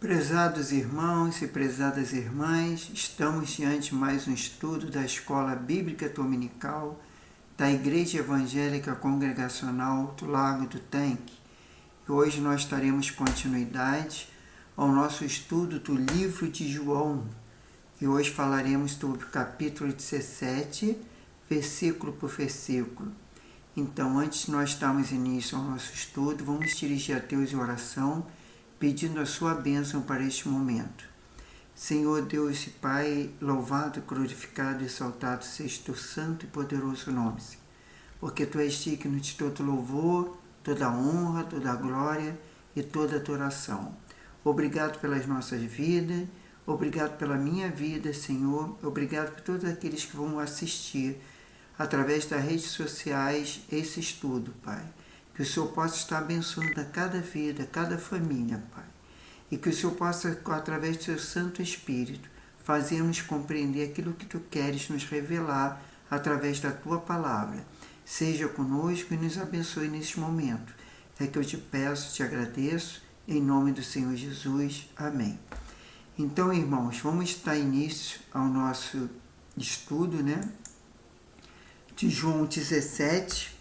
Prezados irmãos e prezadas irmãs, estamos diante de mais um estudo da Escola Bíblica Dominical da Igreja Evangélica Congregacional do Lago do Tanque. E hoje nós estaremos continuidade ao nosso estudo do livro de João. E hoje falaremos sobre o capítulo 17, versículo por versículo. Então, antes de nós darmos início ao nosso estudo, vamos dirigir a Deus em oração, pedindo a sua bênção para este momento. Senhor Deus e Pai, louvado, glorificado e exaltado seja o teu santo e poderoso nome, porque tu és digno de todo louvor, toda honra, toda glória e toda adoração. Obrigado pelas nossas vidas, obrigado pela minha vida, Senhor, obrigado por todos aqueles que vão assistir através das redes sociais esse estudo, Pai. Que o Senhor possa estar abençoando a cada vida, a cada família, Pai. E que o Senhor possa, através do seu Santo Espírito, fazer-nos compreender aquilo que Tu queres nos revelar através da Tua Palavra. Seja conosco e nos abençoe neste momento. É que eu te peço, te agradeço, em nome do Senhor Jesus. Amém. Então, irmãos, vamos dar início ao nosso estudo, de João 17,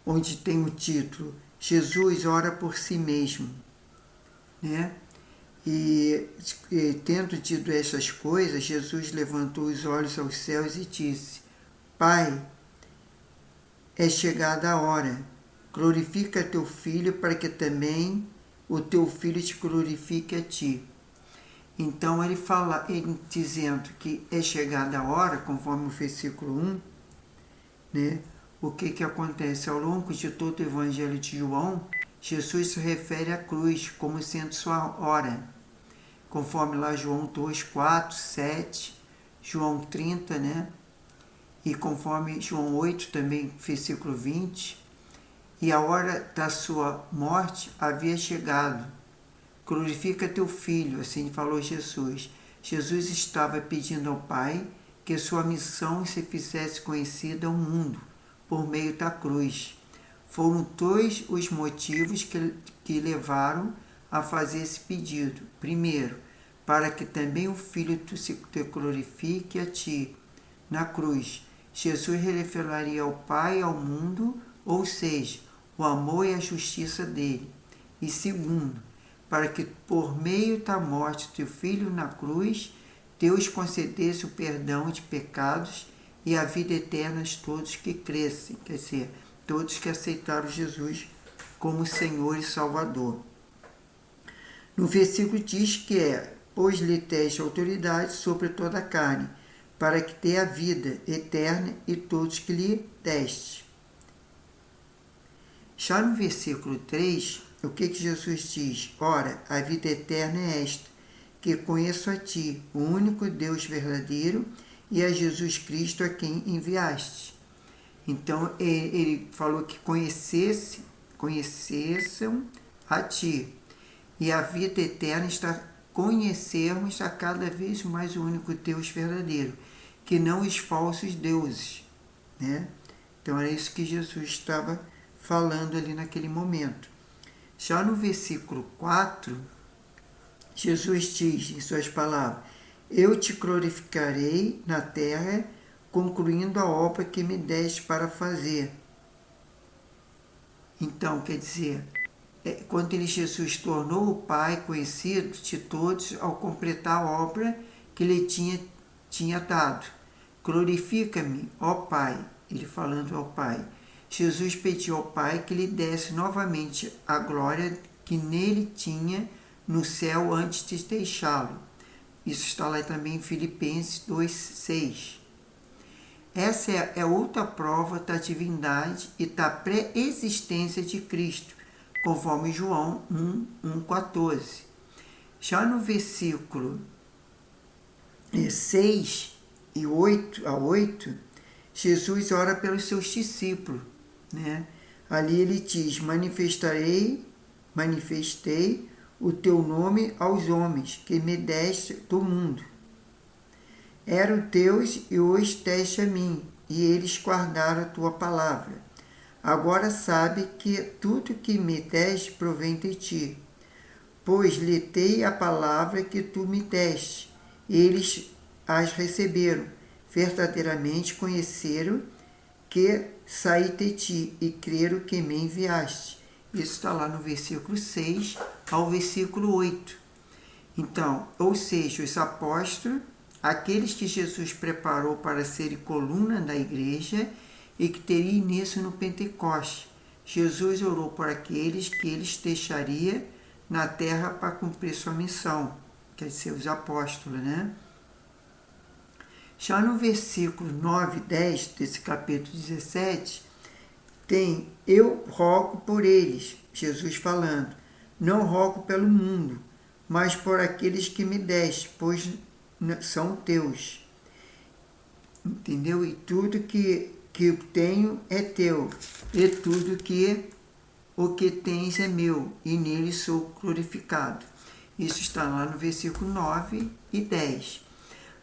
onde tem o título Jesus ora por si mesmo, E tendo dito estas coisas, Jesus levantou os olhos aos céus e disse: Pai, é chegada a hora, glorifica teu Filho, para que também o teu Filho te glorifique a ti. Então ele fala, dizendo que é chegada a hora, conforme o versículo 1, o que acontece? Ao longo de todo o Evangelho de João, Jesus se refere à cruz como sendo sua hora, conforme lá João 2, 4, 7, João 30, e conforme João 8 também, versículo 20, e a hora da sua morte havia chegado. Glorifica teu Filho, assim falou Jesus. Jesus estava pedindo ao Pai que sua missão se fizesse conhecida ao mundo por meio da cruz. Foram dois os motivos que levaram a fazer esse pedido. Primeiro, para que também o Filho te glorifique a ti. Na cruz, Jesus revelaria ao Pai e ao mundo, ou seja, o amor e a justiça dele. E segundo, para que por meio da morte do teu Filho na cruz, Deus concedesse o perdão de pecados e a vida eterna a todos que crescem, quer dizer, todos que aceitaram Jesus como Senhor e Salvador. No versículo diz que pois lhe teste autoridade sobre toda a carne, para que dê a vida eterna e todos que lhe deste. Já no versículo 3, o que Jesus diz? Ora, a vida eterna é esta, que conheço a ti, o único Deus verdadeiro, e a Jesus Cristo a quem enviaste. Então, ele falou que conhecessem a ti. E a vida eterna está conhecermos a cada vez mais o único Deus verdadeiro, que não os falsos deuses. Então, era isso que Jesus estava falando ali naquele momento. Já no versículo 4, Jesus diz em suas palavras: Eu te glorificarei na terra, concluindo a obra que me deste para fazer. Então, quer dizer, quando Jesus tornou o Pai conhecido de todos ao completar a obra que lhe tinha dado. Glorifica-me, ó Pai, ele falando ao Pai. Jesus pediu ao Pai que lhe desse novamente a glória que nele tinha no céu antes de deixá-lo. Isso está lá também em Filipenses 2,6. Essa é outra prova da divindade e da pré-existência de Cristo, conforme João 1,14. Já no versículo 6 e 8, Jesus ora pelos seus discípulos. Ali ele diz: manifestei o teu nome aos homens, que me deste do mundo. Eram teus e os deste a mim, e eles guardaram a tua palavra. Agora sabe que tudo que me deste provém de ti, pois lhe dei a palavra que tu me deste. Eles as receberam. Verdadeiramente conheceram que saí de ti e creram que me enviaste. Isso está lá no versículo 6 ao versículo 8. Então, ou seja, os apóstolos, aqueles que Jesus preparou para serem coluna da igreja e que teria início no Pentecoste. Jesus orou por aqueles que eles deixaria na terra para cumprir sua missão, quer dizer, os apóstolos, né? Já no versículo 9 e 10 desse capítulo 17, tem: eu rogo por eles, Jesus falando, não rogo pelo mundo, mas por aqueles que me deste, pois são teus. Entendeu? E tudo que tenho é teu, e tudo o que tens é meu, e nele sou glorificado. Isso está lá no versículo 9 e 10.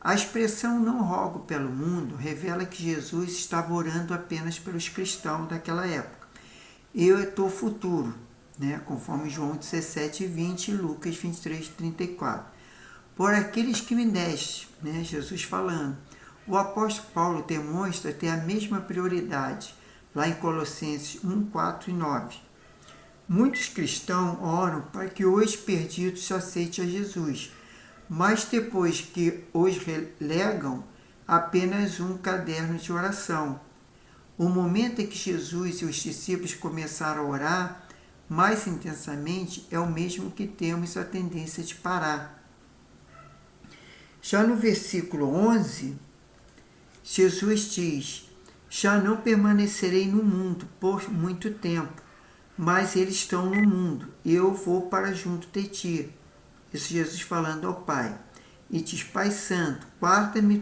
A expressão não rogo pelo mundo revela que Jesus estava orando apenas pelos cristãos daquela época. Eu é teu futuro, né? Conforme João 17, 20 e Lucas 23, 34. Por aqueles que me deste, né? Jesus falando. O apóstolo Paulo demonstra ter a mesma prioridade, lá em Colossenses 1, 4 e 9. Muitos cristãos oram para que os perdidos aceitem a Jesus, mas depois que os relegam, apenas um caderno de oração. O momento em que Jesus e os discípulos começaram a orar mais intensamente é o mesmo que temos a tendência de parar. Já no versículo 11, Jesus diz: já não permanecerei no mundo por muito tempo, mas eles estão no mundo, eu vou para junto de ti. Isso Jesus falando ao Pai. E diz: Pai Santo, guarda-me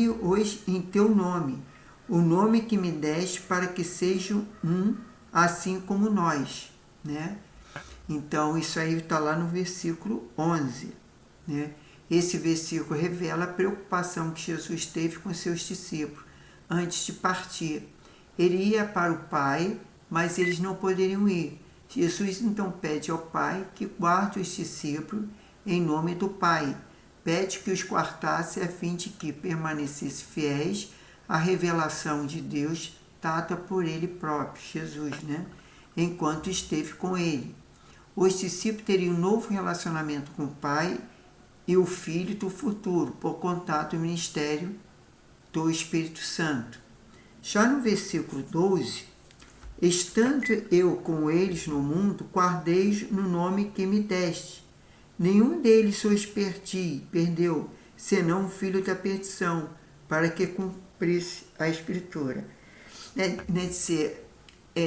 hoje em teu nome, o nome que me deste, para que sejam um, assim como nós. Né? Então, isso aí está lá no versículo 11. Né? Esse versículo revela a preocupação que Jesus teve com seus discípulos antes de partir. Ele ia para o Pai, mas eles não poderiam ir. Jesus então pede ao Pai que guarde os discípulos em nome do Pai. Pede que os guardasse a fim de que permanecessem fiéis à revelação de Deus dada por ele próprio, Jesus, né? Enquanto esteve com ele. Os discípulos teriam um novo relacionamento com o Pai e o Filho do futuro, por contato do ministério do Espírito Santo. Já no versículo 12, estando eu com eles no mundo, guardei-os no nome que me deste. Nenhum deles os perdeu, senão o filho da perdição, para que cumprisse a Escritura.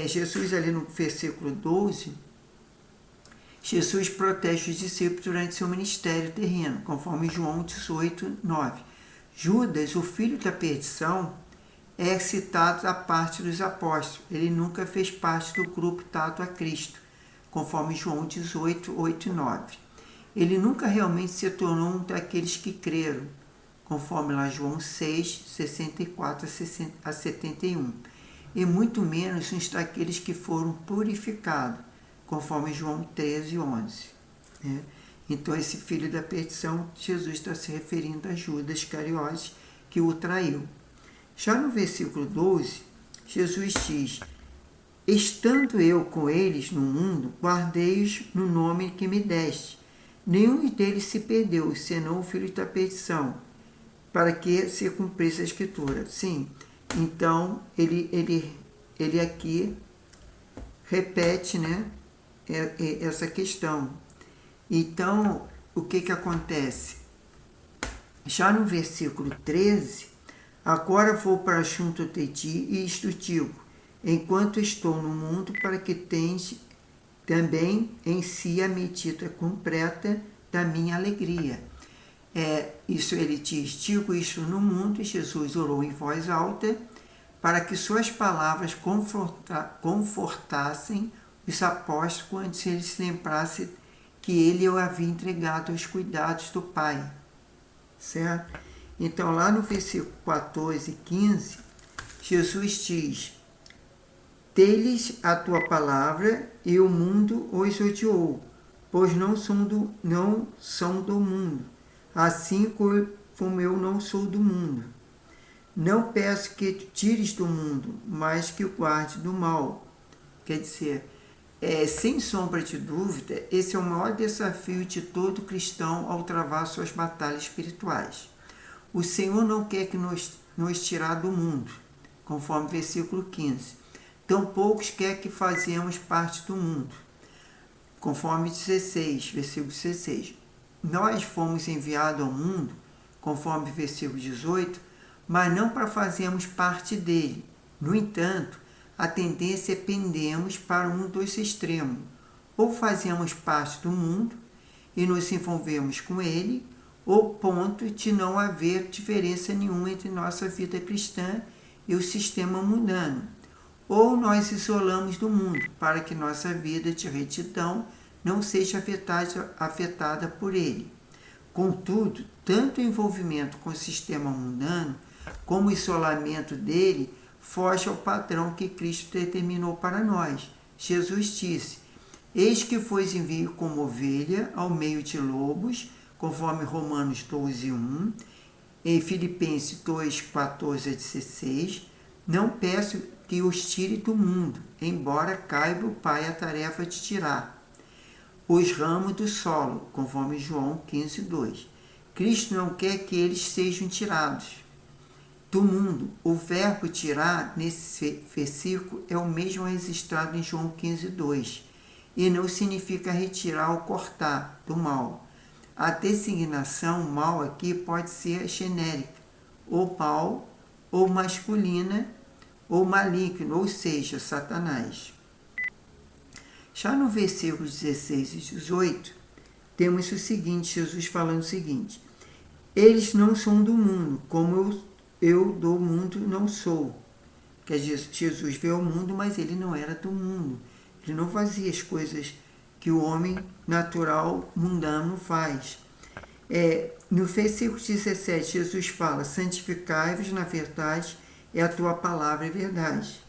Jesus ali no versículo 12, Jesus protege os discípulos durante seu ministério terreno, conforme João 18, 9. Judas, o filho da perdição, é citado à parte dos apóstolos. Ele nunca fez parte do grupo dado a Cristo, conforme João 18, 8 e 9. Ele nunca realmente se tornou um daqueles que creram, conforme lá João 6, 64 a 71. E muito menos uns daqueles que foram purificados, conforme João 13, 11. Né? Então, esse filho da perdição, Jesus está se referindo a Judas Iscariotes, que o traiu. Já no versículo 12, Jesus diz: estando eu com eles no mundo, guardei-os no nome que me deste. Nenhum deles se perdeu, senão o filho da perdição, para que se cumprisse a Escritura. Sim, então ele aqui repete, né, essa questão. Então, o que acontece? Já no versículo 13, agora vou para junto de ti e isto digo, enquanto estou no mundo, para que tens também em si a medida completa da minha alegria. Isso ele diz: digo isto no mundo, e Jesus orou em voz alta, para que suas palavras confortassem os apóstolos quando eles se lembrassem que ele o havia entregado aos cuidados do Pai. Certo? Então, lá no versículo 14 e 15, Jesus diz: Dei-lhes a tua palavra e o mundo os odiou, pois não são do mundo, assim como eu não sou do mundo. Não peço que tires do mundo, mas que o guarde do mal. Quer dizer, sem sombra de dúvida, esse é o maior desafio de todo cristão ao travar suas batalhas espirituais. O Senhor não quer que nos tirar do mundo, conforme o versículo 15. Tampouco quer que fazemos parte do mundo, conforme 16, versículo 16. Nós fomos enviados ao mundo, conforme o versículo 18, mas não para fazermos parte dele. No entanto, a tendência é pendermos para um dos extremos. Ou fazemos parte do mundo e nos envolvemos com ele, ou ponto de não haver diferença nenhuma entre nossa vida cristã e o sistema mundano. Ou nós isolamos do mundo, para que nossa vida de retidão não seja afetada por ele. Contudo, tanto o envolvimento com o sistema mundano, como o isolamento dele, foge ao padrão que Cristo determinou para nós. Jesus disse: eis que vos envio como ovelha ao meio de lobos, conforme Romanos 12, 1, em Filipenses 2, 14 a 16, não peço que os tire do mundo, embora caiba o Pai a tarefa de tirar os ramos do solo, conforme João 15, 2. Cristo não quer que eles sejam tirados do mundo. O verbo tirar, nesse versículo, é o mesmo registrado em João 15, 2, e não significa retirar ou cortar do mal. A designação mal aqui pode ser genérica, ou mal, ou masculina, ou maligno, ou seja, Satanás. Já no versículo 16 e 18, temos o seguinte, Jesus falando o seguinte: eles não são do mundo, como eu do mundo não sou. Quer dizer, Jesus veio ao mundo, mas ele não era do mundo. Ele não fazia as coisas que o homem natural, mundano faz. No versículo 17, Jesus fala: santificai-vos na verdade, e a tua palavra é verdade.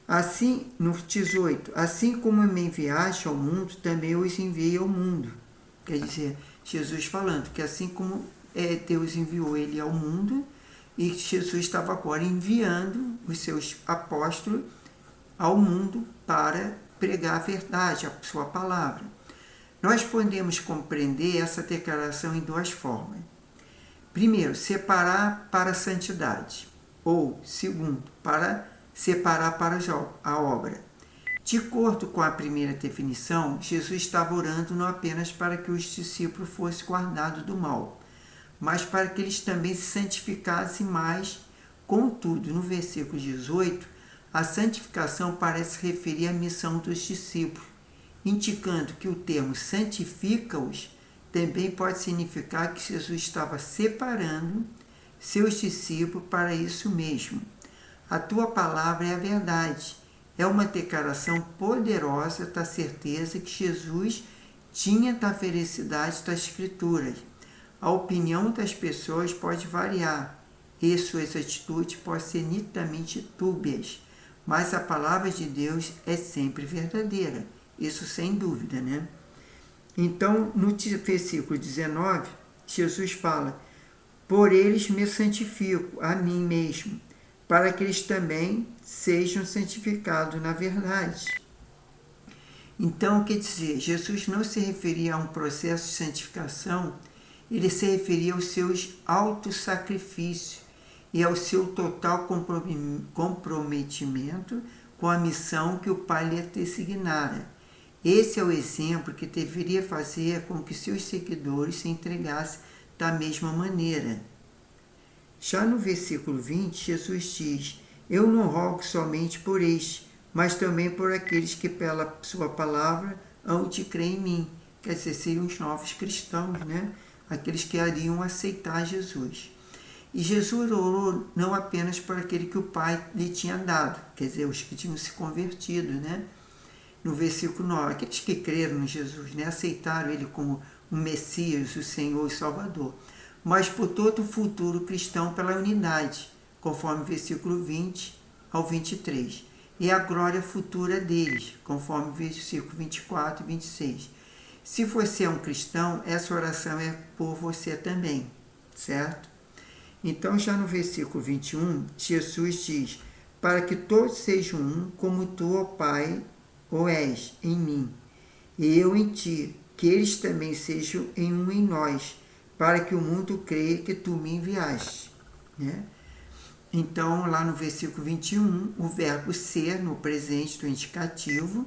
Assim, no 18, assim como me enviaste ao mundo, também eu os enviei ao mundo. Quer dizer, Jesus falando que assim como Deus enviou ele ao mundo, e Jesus estava agora enviando os seus apóstolos ao mundo para pregar a verdade, a sua palavra. Nós podemos compreender essa declaração em duas formas. Primeiro, separar para a santidade, ou, segundo, para separar para a obra. De acordo com a primeira definição, Jesus estava orando não apenas para que os discípulos fossem guardados do mal, mas para que eles também se santificassem mais. Contudo, no versículo 18, a santificação parece referir à missão dos discípulos, indicando que o termo santifica-os também pode significar que Jesus estava separando seus discípulos para isso mesmo. A tua palavra é a verdade. É uma declaração poderosa da certeza que Jesus tinha da veracidade das Escrituras. A opinião das pessoas pode variar e suas atitudes podem ser nitidamente dúbias, mas a palavra de Deus é sempre verdadeira. Isso sem dúvida, né? Então, no versículo 19, Jesus fala: por eles me santifico a mim mesmo, para que eles também sejam santificados na verdade. Então, quer dizer, Jesus não se referia a um processo de santificação, ele se referia aos seus autossacrifícios e ao seu total comprometimento com a missão que o Pai lhe designara. Esse é o exemplo que deveria fazer com que seus seguidores se entregassem da mesma maneira. Já no versículo 20, Jesus diz: eu não rogo somente por este, mas também por aqueles que pela sua palavra hão de crer em mim. Quer dizer, seriam os novos cristãos, né? Aqueles que iriam aceitar Jesus. E Jesus orou não apenas por aquele que o Pai lhe tinha dado, quer dizer, os que tinham se convertido, né? No versículo 9, aqueles que creram em Jesus, né? Aceitaram ele como o Messias, o Senhor e Salvador, mas por todo o futuro cristão pela unidade, conforme o versículo 20 ao 23. e a glória futura deles, conforme o versículo 24 e 26. Se você é um cristão, essa oração é por você também, certo? Então, já no versículo 21, Jesus diz: para que todos sejam um, como tu, ó Pai, o és em mim, e eu em ti, que eles também sejam em nós, para que o mundo creia que tu me enviaste. Né? Então, lá no versículo 21, o verbo ser, no presente do indicativo,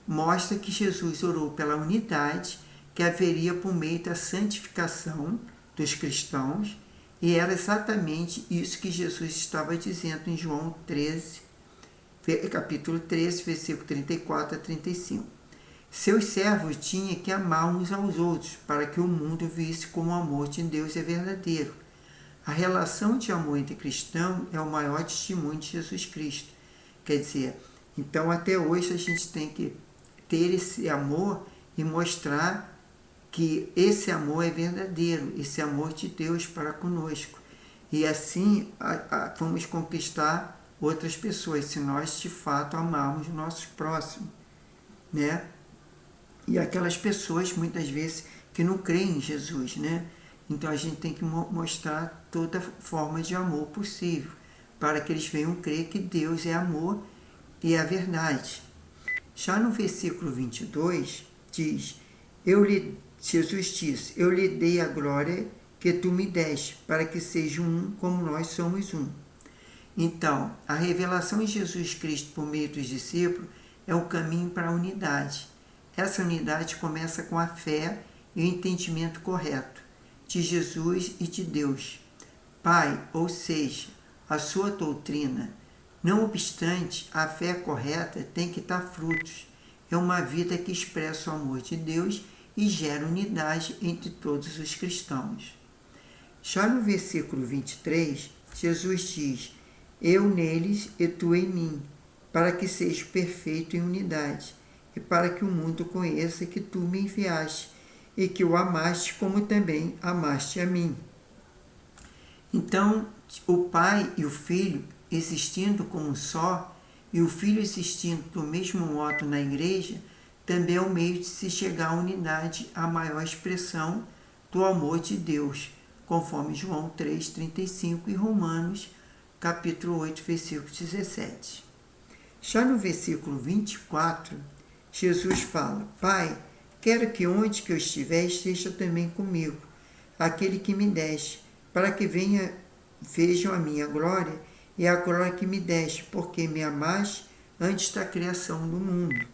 mostra que Jesus orou pela unidade que haveria por meio da santificação dos cristãos, e era exatamente isso que Jesus estava dizendo em João 13, capítulo 13, versículo 34 a 35. Seus servos tinham que amar uns aos outros, para que o mundo visse como o amor de Deus é verdadeiro. A relação de amor entre cristãos é o maior testemunho de Jesus Cristo. Quer dizer, então até hoje a gente tem que ter esse amor e mostrar que esse amor é verdadeiro, esse amor de Deus para conosco. E assim vamos conquistar outras pessoas, se nós de fato amarmos os nossos próximos. Né? E aquelas pessoas, muitas vezes, que não creem em Jesus, né? Então a gente tem que mostrar toda forma de amor possível, para que eles venham crer que Deus é amor e é a verdade. Já no versículo 22, diz: Jesus disse: eu lhe dei a glória que tu me deste, para que sejam um como nós somos um. Então, a revelação de Jesus Cristo por meio dos discípulos é o caminho para a unidade. Essa unidade começa com a fé e o entendimento correto de Jesus e de Deus. Pai, ou seja, a sua doutrina. Não obstante, a fé correta tem que dar frutos. É uma vida que expressa o amor de Deus e gera unidade entre todos os cristãos. Já no versículo 23, Jesus diz: eu neles e tu em mim, para que seja perfeito em unidade, e para que o mundo conheça que tu me enviaste, e que o amaste como também amaste a mim. Então, o Pai e o Filho existindo como só, e o Filho existindo do mesmo modo na igreja, também é o meio de se chegar à unidade, à maior expressão do amor de Deus, conforme João 3,35 e Romanos, capítulo 8, versículo 17. Já no versículo 24, Jesus fala: Pai, quero que onde que eu estiver esteja também comigo, aquele que me deste, para que vejam a minha glória e a glória que me deste, porque me amaste antes da criação do mundo.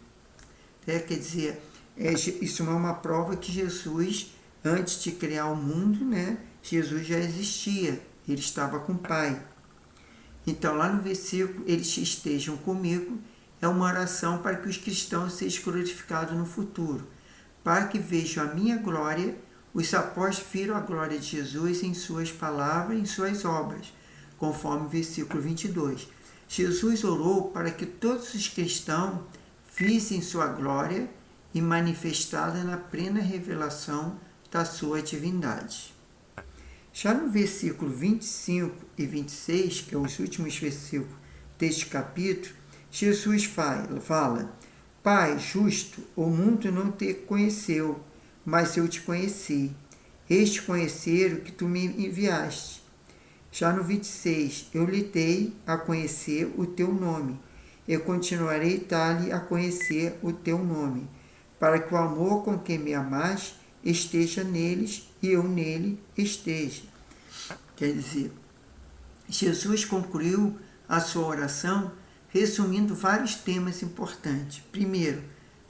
Quer dizer, isso é uma prova que Jesus, antes de criar o mundo, né, Jesus já existia, ele estava com o Pai. Então, lá no versículo, eles estejam comigo, é uma oração para que os cristãos sejam glorificados no futuro. Para que vejam a minha glória, os apóstolos viram a glória de Jesus em suas palavras e em suas obras, conforme o versículo 22. Jesus orou para que todos os cristãos vissem sua glória e manifestada na plena revelação da sua divindade. Já no versículo 25 e 26, que é os últimos versículos deste capítulo, Jesus fala: Pai justo, o mundo não te conheceu, mas eu te conheci. Este conheceram que tu me enviaste. Já no 26, eu lhe dei a conhecer o teu nome. Eu continuarei dar-lhe a conhecer o teu nome, para que o amor com que me amaste esteja neles e eu nele esteja. Quer dizer, Jesus concluiu a sua oração resumindo vários temas importantes. Primeiro,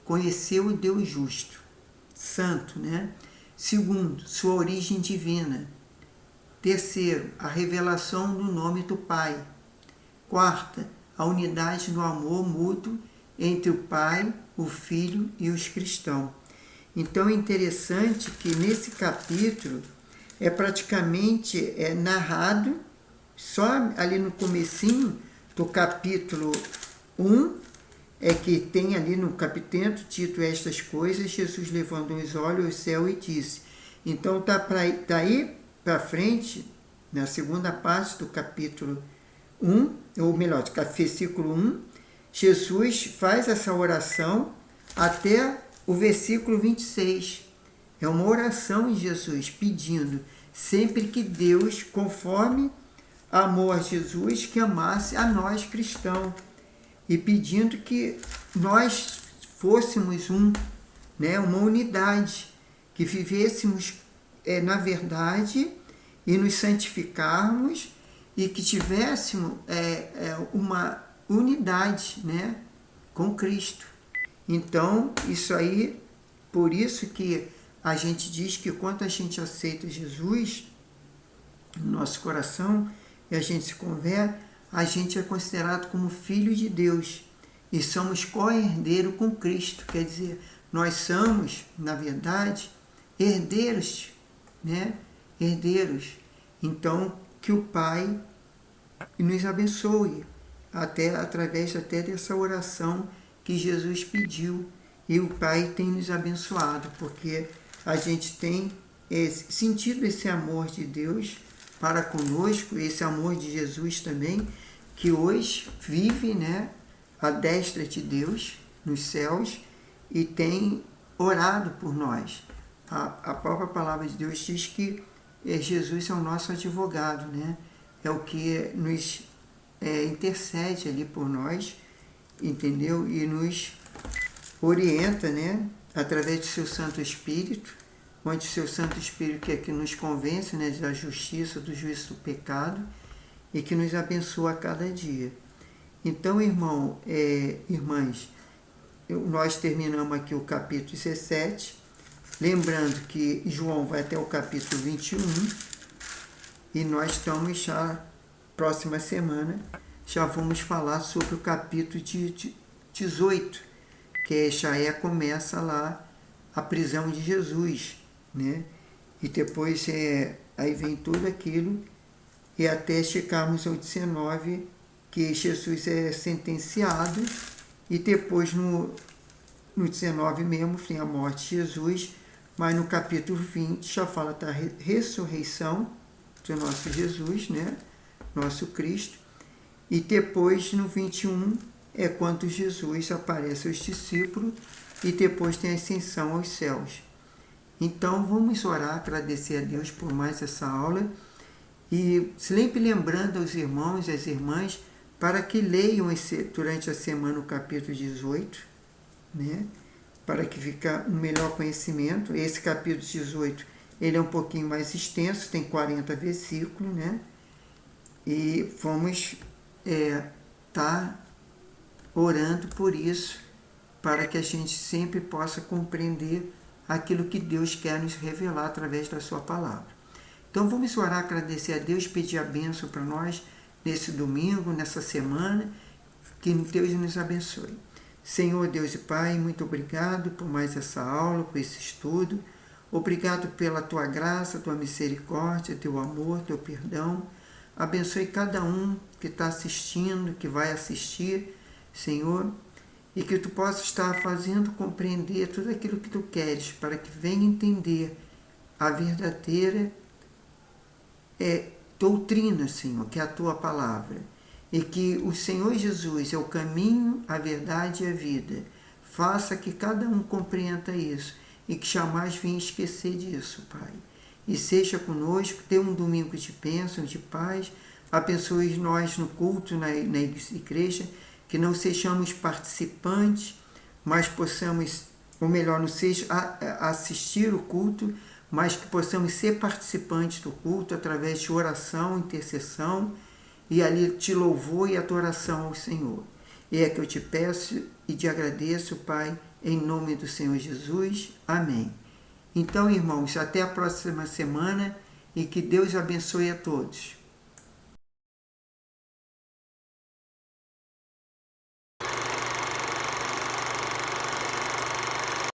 conhecer o Deus justo, santo, né? Segundo, sua origem divina. Terceiro, a revelação do nome do Pai. Quarta, a unidade do amor mútuo entre o Pai, o Filho e os cristãos. Então é interessante que nesse capítulo praticamente narrado, só ali no comecinho do capítulo 1, que tem ali no capítulo dito estas coisas, Jesus levantou os olhos ao céu e disse. Então daí para frente, na segunda parte do capítulo 1, ou melhor, do versículo 1, Jesus faz essa oração até o versículo 26. É uma oração de Jesus pedindo sempre que Deus, conforme amou a Jesus, que amasse a nós cristãos. E pedindo que nós fôssemos uma unidade, que vivêssemos na verdade e nos santificarmos e que tivéssemos uma unidade, né, com Cristo. Então, isso aí, por isso que a gente diz que quando a gente aceita Jesus no nosso coração e a gente se converte, a gente é considerado como filho de Deus e somos co-herdeiro com Cristo. Quer dizer, nós somos, na verdade, herdeiros, né? Herdeiros. Então, que o Pai nos abençoe, através dessa oração que Jesus pediu. E o Pai tem nos abençoado, porque a gente tem sentido esse amor de Deus para conosco, esse amor de Jesus também, que hoje vive, né, à destra de Deus, nos céus, e tem orado por nós. A própria palavra de Deus diz que Jesus é o nosso advogado, né? É o que nos intercede ali por nós, entendeu? E nos orienta, né, através do seu Santo Espírito, onde o seu Santo Espírito que nos convence, né, da justiça, do juízo do pecado, e que nos abençoa a cada dia. Então, irmãs, nós terminamos aqui o capítulo 17, lembrando que João vai até o capítulo 21, e nós estamos já, próxima semana, já vamos falar sobre o capítulo 18, que já começa lá a prisão de Jesus, né? E depois aí vem tudo aquilo, e até chegarmos ao 19, que Jesus é sentenciado, e depois no 19 mesmo tem a morte de Jesus, mas no capítulo 20 já fala da ressurreição do nosso Jesus, né? Nosso Cristo, e depois no 21 é quando Jesus aparece aos discípulos e depois tem a ascensão aos céus. Então vamos orar, agradecer a Deus por mais essa aula e sempre lembrando aos irmãos e às irmãs para que leiam durante a semana o capítulo 18, né? Para que fique um melhor conhecimento. Esse capítulo 18 ele é um pouquinho mais extenso, tem 40 versículos, né? E vamos tá orando por isso, para que a gente sempre possa compreender aquilo que Deus quer nos revelar através da sua palavra. Então vamos orar, agradecer a Deus, pedir a bênção para nós nesse domingo, nessa semana, que Deus nos abençoe. Senhor Deus e Pai, muito obrigado por mais essa aula, por esse estudo. Obrigado pela Tua graça, Tua misericórdia, Teu amor, Teu perdão. Abençoe cada um que está assistindo, que vai assistir, Senhor, e que Tu possa estar fazendo compreender tudo aquilo que Tu queres, para que venha entender a verdadeira doutrina, Senhor, que é a Tua palavra. E que o Senhor Jesus é o caminho, a verdade e a vida. Faça que cada um compreenda isso e que jamais venha esquecer disso, Pai. E seja conosco, dê um domingo de bênção, de paz. Abençoe nós no culto, na igreja, que não sejamos participantes, mas possamos, ou melhor, não seja assistir o culto, mas que possamos ser participantes do culto através de oração, intercessão, e ali te louvor e adoração ao Senhor. E é que eu te peço e te agradeço, Pai, em nome do Senhor Jesus. Amém. Então, irmãos, até a próxima semana e que Deus abençoe a todos.